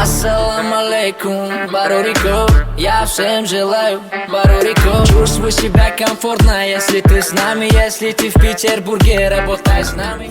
Ассалам алейкум, Барурико. Я всем желаю Барурико. Чувствуй себя комфортно, если ты с нами. Если ты в Петербурге, работай с нами.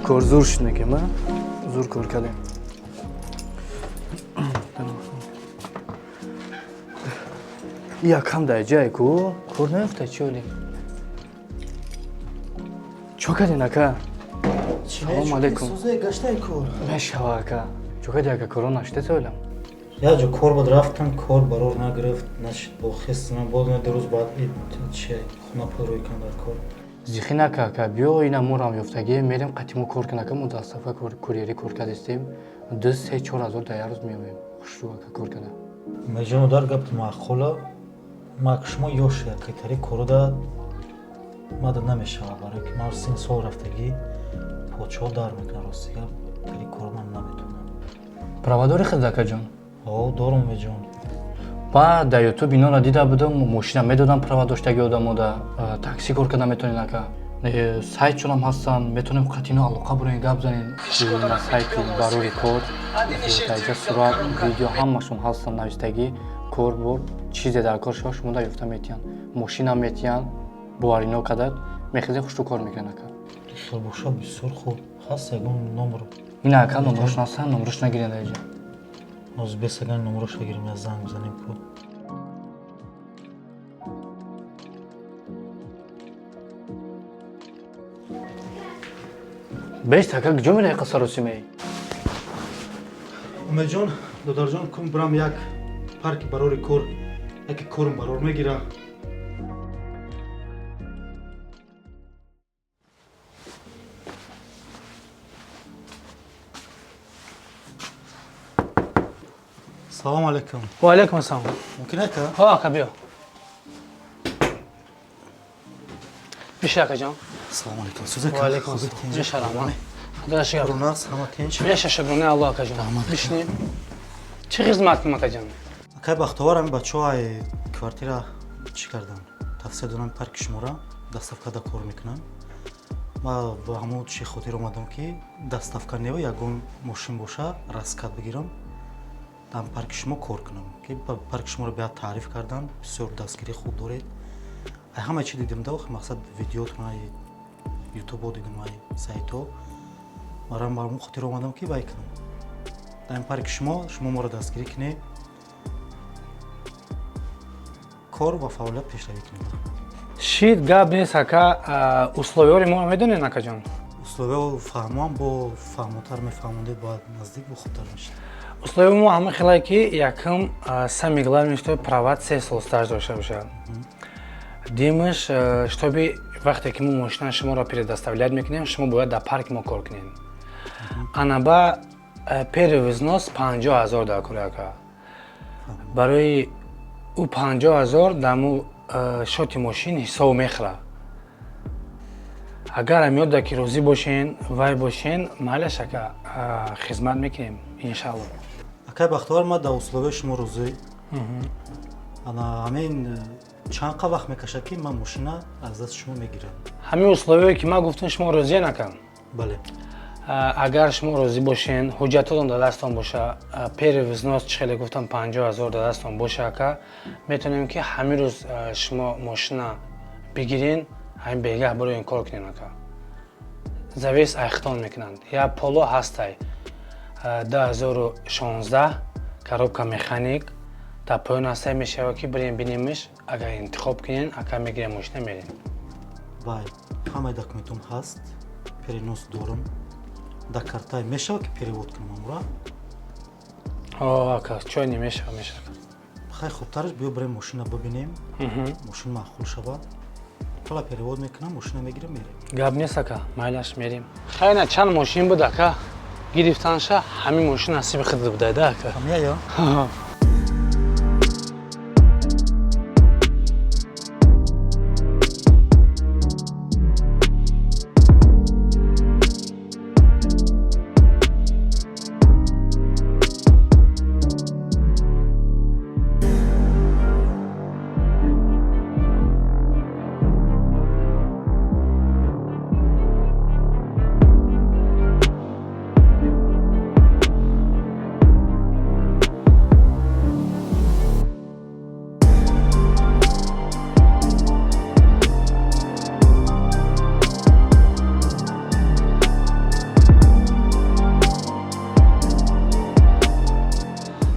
کار زور شد نکم زور کار کردیم یکم در جای کو کار نیفته چی ولی چو کردی نکه سلام علیکم سوزه گشته کار میشوه که چو کردی اگه کارو نشته سوالم یا جو کار بود رفتم کار برار نگرفت نشد با خست من باز دو روز بعد چه خونه پر روی کن در کار زیخی نکه که بیا اینا مورم یفتگی میریم قطیمو کار کنه که مدرسه کوریری کار کردیم 2-3-4 هزار در روز میویم خوش رو که کار کنه میجانو در گفت معقوله ما شما یوش یک تری کارو دا ماده نمیشه برای که ما 3 سال رفتگی پوچو در میکنه راستی تری کارو من نمیتونم پرواداری خداکه جان دارم میجان بعد در یوتیوب اینا را دیده بودم ماشین میدادم پروا داشتگی آدمو دا تاکسی کار کنه میتونین نکه سایت چون هم هستن میتونیم قطعینا علاقه برین گپ زنین سایت ضروری کار اینجا صورت ویدیو همشون هستن نوشتگی کار بر چیزی در کار شما در یفته میتین ماشین هم میتین بوارینا کدد میخیزی خوش تو کار میکنه دوستار باشه بسیار خوب هست یکون نمبر این اکا نمروش نستن نمروش نگیرین در اینجا از بسگن نمروش بگیریم یا زنگ بزنیم کو بیش تکا کجا میره قصه رو سیمی امید جان دادر جان کم برام یک پارک برای کار یک کارم برار میگیره سلام علیکم و علیکم السلام ممکنه که ها اکا بیا بیشه اکا جان سلام علیکم سوزه و علیکم السلام بیشه رحمه داشت گرم روناس همه تنش بیشه شبرونه الله اکا جان بیشنی چه خدمت کنم اکا جان که بختوارم بچه‌های کوارتیرا چی کردن تفسیر دادن پارک شما را دستافکا دا کار میکنن ما با همون چی خاطر اومدم که دستافکا نیو یگون ماشین باشه راسکات بگیرم دام پارک شما کار کنم که پارک شما رو بیا تعریف کردن بسیار دستگیری خوب دارید همه چی دیدم داخل مقصد ویدیوتون های یوتیوب دیدم های سایتو مرام با همون خاطر اومدم که بای کنم دام پارک شما ما رو دستگیری کنید کار و فعالیت پیشروی کنید شید گاب نیست اکا условия ما میدونین اکا جان условия فهمم با فهموتر میفهمونده باید نزدیک و خوبتر میشه условия ما همه خیلی که یکم самое главное что права 3 سال стаж داشته باشه دیمش чтобы وقتی که ما ماشین شما را предоставлять میکنیم شما باید در پارک ما کار کنین انابا первый взнос 50000 در کار اکا برای او 50000 دامو شوتی ماشین حساب میخره اگر هم یاد که روزی باشین وای باشین معلش که خدمت میکنیم انشالله اکا بختوار ما در условия شما روزی انا همین چند وقت میکشه که من ماشین از دست شما میگیرم همین условия که ما گفتم شما روزی نکن بله اگر شما روزی باشین حجتتون در دستتون باشه первый взнос چخیلی گفتم 50000 در دستتون باشه که میتونیم که همین روز شما ماشین بگیرین همین بگه برای این کار کنین که завис айхтон мекунанд я поло ҳастай 2016 коробка механик та поён ҳастай мешава ки бирем бинемиш агар интихоб кунен ака мегирем мошина мерем вай ҳамаи документум ҳаст перенос дорам да картай мешава ки перевод кунам амра ака чой не мешава хай хубтараш биё барем мошина бибинем. Мошин маъқул шавад. Ҳала перевод мекунам, мошина мегирам мерем. гап нест ака, майлаш мерем. Хайна чанд мошин буд ака? Гирифтанша ҳамин мошин насиби худд будай да ака. Ҳамия ё?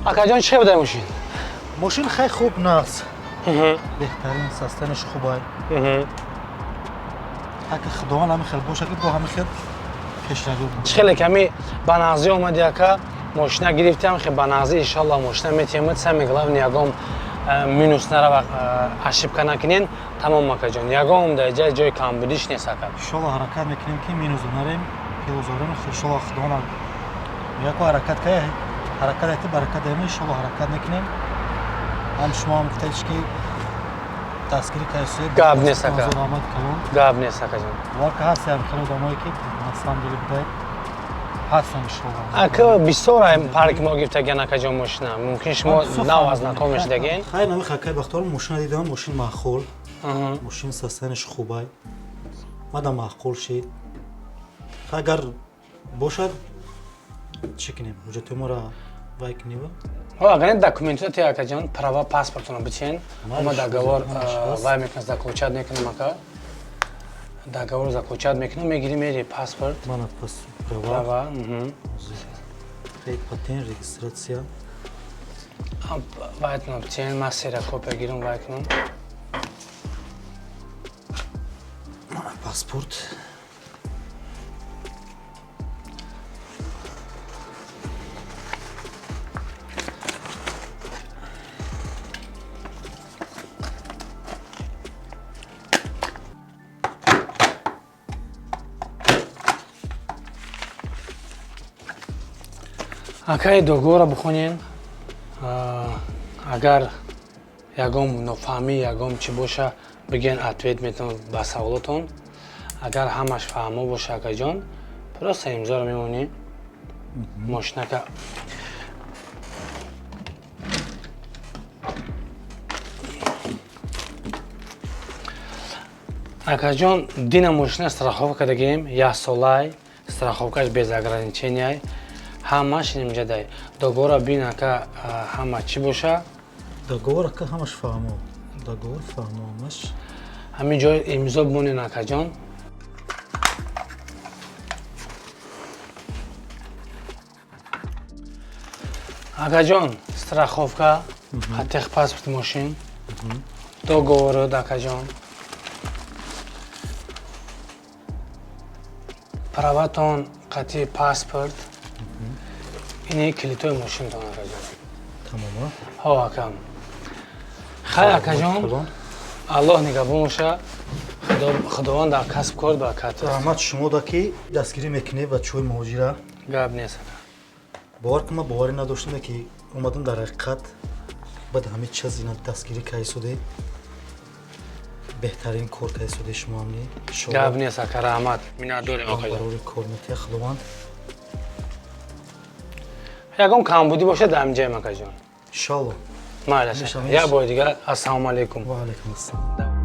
Акаҷон чӣ будай мошин? Мошин хай хуб нағз. Беҳтарин састанаш хубай. Ака худованд ҳамин хел боша ки бо ҳамин хел пешравӣ буд. Чӣ хеле ками ба нағзӣ омади ака, мошина гирифтам хе ба нағзӣ иншаллоҳ мошина метиҳамид сами главни ягом минус нарава ашибка накунен тамом акаҷон. Ягом дар ҷои камбудиш нест ака. Иншаллоҳ ҳаракат мекунем ки минусу нарем, пилозорем иншаллоҳ худованд яко ҳаракат кая ҳаракат айти баракат даем иншаллоҳ ҳаракат мекунем. ҳам шумо ҳам гуфтедиш ки дастгири кайсои гап нест ака. омад калон. Гап нест акаҷон. Варка ҳасти ҳам хело одамое ки на самом деле будай ҳастан иншаллоҳ. Ака бисёр парк мо гирифтаган акаҷон мошина. Мумкин шумо нав аз наком мешидагин? Хай нами хакай бахтор мошина дидам, мошин маъқул. Мошин састанаш хубай. мада маъқул шид. Агар бошад чӣ кунем? ҳуҷҷатиморо вай кунева? Агар не документати акаҷон, права паспортуно бичен. Ама договор вай мекунем, заключат мекунем ака. Договор заключат мекунем, мегирим мери паспорт. Мана пас Права. Хай патент регистрация. Вай кунем бичен, ма сера копия гирем вай кунем. Мана паспорт. Акаи договорро бихонен. Агар ягом нофаҳмӣ, ягом чӣ боша, биген ответ метавон ба саволотон. Агар ҳамаш фаҳмо боша акаҷон, просто имзоро мемонӣ. Мошинака акаҷон дина мошина страховка дагем, ясолай, страховкаш без ограничений. ҳамаш инҷа дай. Договора бин ака ҳама чӣ боша? Договор ака ҳамаш фаҳмо. Договор фаҳмо ҳамаш. Ҳамин ҷой имзо бимонен акаҷон. Акаҷон страховка, хаттех паспорт мошин, договорот акаҷон. Праватон қатъи паспорт. Ини килитои мошинтон акаҷон. Тамома. Ҳо акам. Хай акаҷон. Аллоҳ нигаҳбон боша. Худованд дар касб кор ба кат. Раҳмат шумо да ки дастгирӣ мекунед ва чӯи муҳоҷира. Гап нест ака. бовар ки ман боварӣ надоштам ки омадам дар ҳақиқат баъд ҳамин чиз ина дастгирӣ кайсуде. беҳтарин кор кайсуде шумо ҳамни. Гап нест ака, раҳмат. Миннатдорем акаҷон. барори корнатия худованд. Ягон камбудӣ бошад дар ҳамин ҷоям акаҷон. Иншаллоҳ. Майлаш. Я бори дигар ассалому алайкум. Ва алайкум ассалом.